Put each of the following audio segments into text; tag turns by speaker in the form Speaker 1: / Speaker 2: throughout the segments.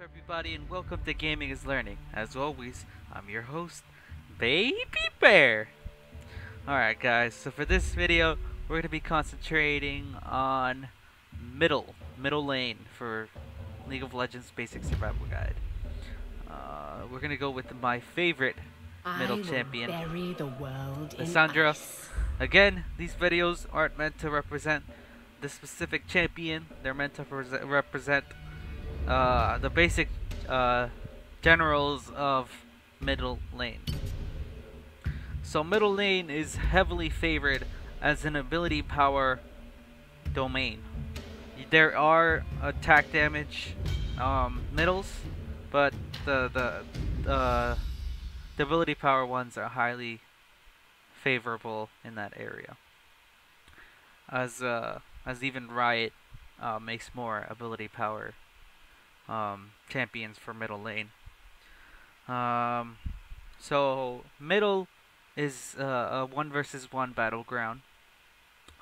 Speaker 1: everybody, and welcome to Gaming is Learning. As always, I'm your host, Baby Bear. Alright guys, so for this video, we're going to be concentrating on middle lane for League of Legends Basic Survival Guide. We're going to go with my favorite middle champion, Lissandra. Again, these videos aren't meant to represent the specific champion, they're meant to represent the basic generals of middle lane. So middle lane is heavily favored as an ability power domain. There are attack damage middles, but the ability power ones are highly favorable in that area. As even Riot makes more ability power champions for middle lane. So middle is a 1 versus 1 battleground.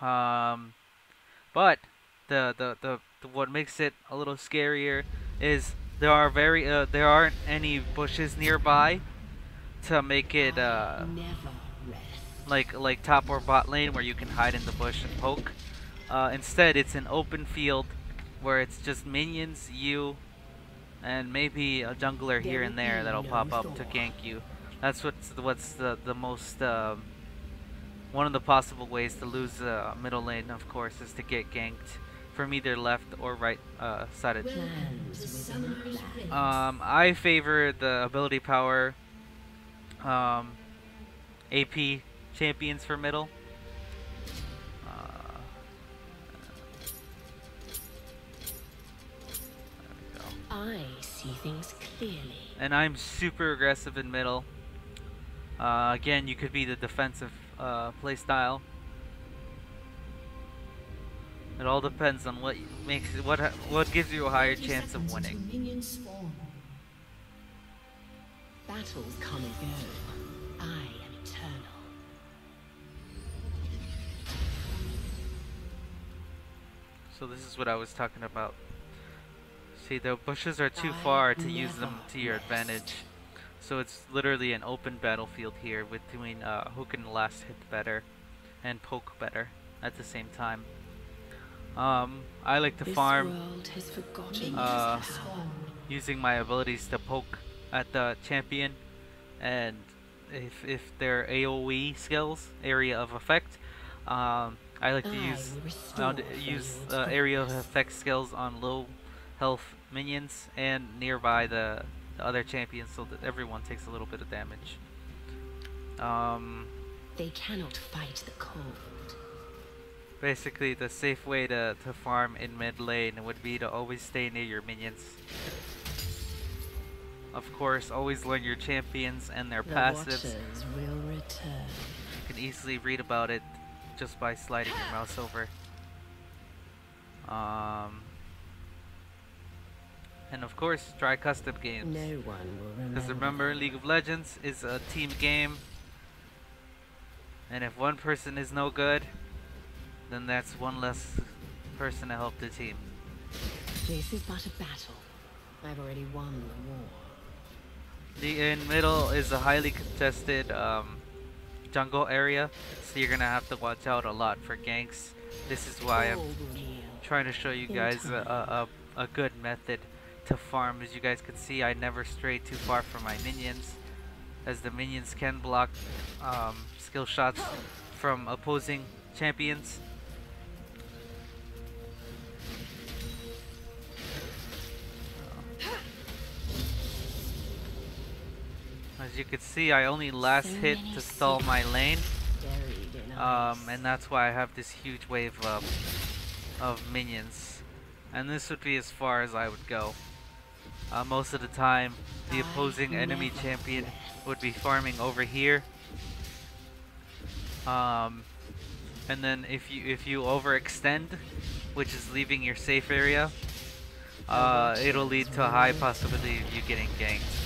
Speaker 1: But the what makes it a little scarier is there aren't any bushes nearby to make it like top or bot lane where you can hide in the bush and poke. Instead, it's an open field where it's just minions, you, and maybe a jungler here and there that'll pop up to gank you. That's what's the most one of the possible ways to lose middle lane, of course, is to get ganked from either left or right side of I favor the ability power AP champions for middle.
Speaker 2: I see things clearly.
Speaker 1: And I'm super aggressive in middle. Again, you could be the defensive playstyle. It all depends on what makes it, what gives you a higher chance of winning.
Speaker 2: Battles come and go. I am eternal.
Speaker 1: So this is what I was talking about. See, the bushes are too far to use them to your advantage. So it's literally an open battlefield here between who can last hit better and poke better at the same time. I like to farm using my abilities to poke at the champion, and if they're AoE skills, area of effect, I like to use area of effect skills on low health minions and nearby the other champions, so that everyone takes a little bit of damage.
Speaker 2: They cannot fight the cold.
Speaker 1: Basically, the safe way to farm in mid lane would be to always stay near your minions. Of course, always learn your champions and their passives.
Speaker 2: Will return.
Speaker 1: You can easily read about it just by sliding your mouse over. And of course, try custom games.
Speaker 2: No one will remember.
Speaker 1: Because remember, League of Legends is a team game. And if one person is no good, then that's one less person to help the team.
Speaker 2: This is but a battle. I've already won the war.
Speaker 1: The in middle is a highly contested jungle area, so you're gonna have to watch out a lot for ganks. This is why I'm trying to show you guys a good method to farm. As you guys can see, I never stray too far from my minions, as the minions can block skill shots from opposing champions. As you can see, I only last hit to stall my lane, and that's why I have this huge wave of minions. And this would be as far as I would go. Most of the time, the opposing enemy champion would be farming over here. And then if you overextend, which is leaving your safe area, it'll lead to a high possibility of you getting ganked.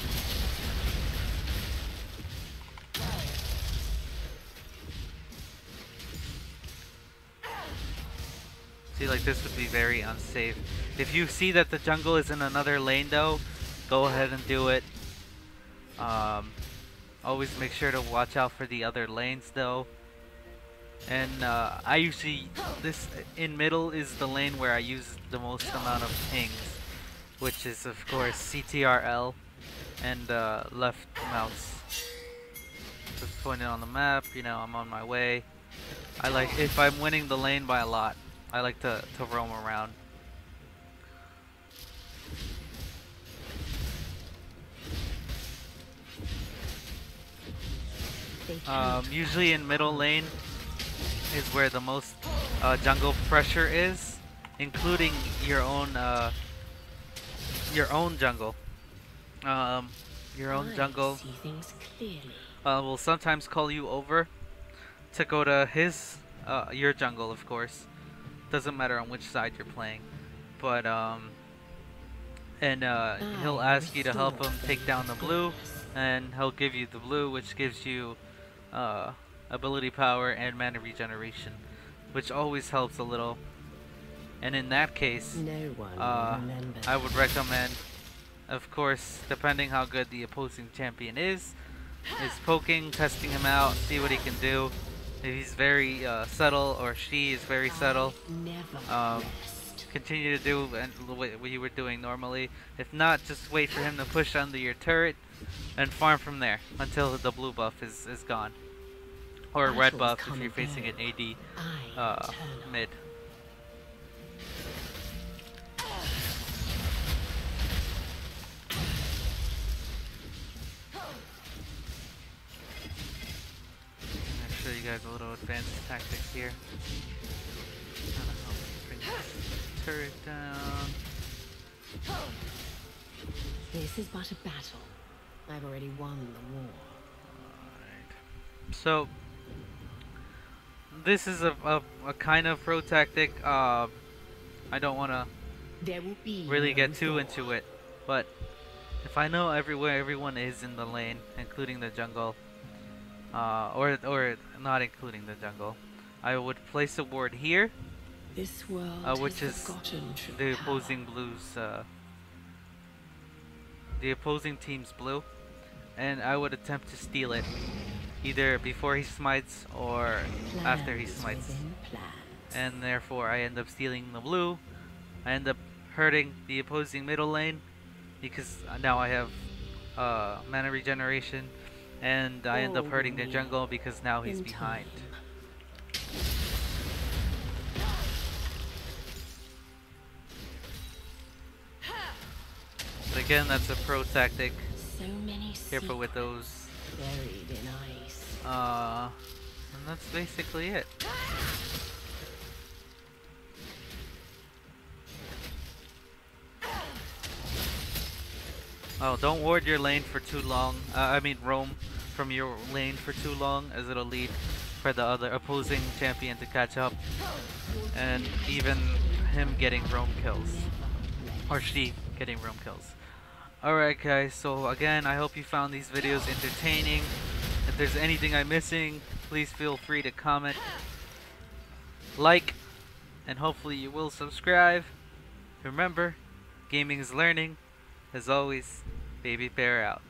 Speaker 1: See, like this would be very unsafe. If you see that the jungle is in another lane though, go ahead and do it. Always make sure to watch out for the other lanes though. And I usually, this in middle is the lane where I use the most amount of pings, which is of course CTRL and left mouse. Just pointing on the map, you know, I'm on my way. I like, if I'm winning the lane by a lot, I like to roam around. Usually in middle lane is where the most jungle pressure is, including your own jungle. Your own jungle will sometimes call you over to go to his your jungle, of course. Doesn't matter on which side you're playing, but he'll ask you to help him take down the blue, and he'll give you the blue, which gives you ability power and mana regeneration, which always helps a little. And in that case, I would recommend, of course, depending how good the opposing champion is poking, testing him out, see what he can do. If he's very subtle, or she is very subtle, continue to do what you were doing normally. If not, just wait for him to push under your turret and farm from there until the blue buff is gone. Or red buff if you're facing an AD mid. Show you guys a little advanced tactic here. Bring this turret down.
Speaker 2: This is but a battle. I've already won the war.
Speaker 1: Alright. So this is a kind of pro tactic. I don't want to really get too into it, but if I know everywhere everyone is in the lane, including the jungle, or not including the jungle, I would place a ward here, which is the opposing blues, the opposing team's blue, and I would attempt to steal it, either before he smites or after he smites, and therefore I end up stealing the blue. I end up hurting the opposing middle lane because now I have mana regeneration. And I end up hurting the jungle because now he's behind. But again, that's a pro tactic. Careful with those. And that's basically it. Oh, don't ward your lane for too long. I mean, roam from your lane for too long, as it'll lead for the other opposing champion to catch up, and even him getting roam kills, or she getting roam kills. Alright guys, so again, I hope you found these videos entertaining. If there's anything I'm missing, please feel free to comment, like, and hopefully you will subscribe. Remember, gaming is learning. As always, Baby Bear out.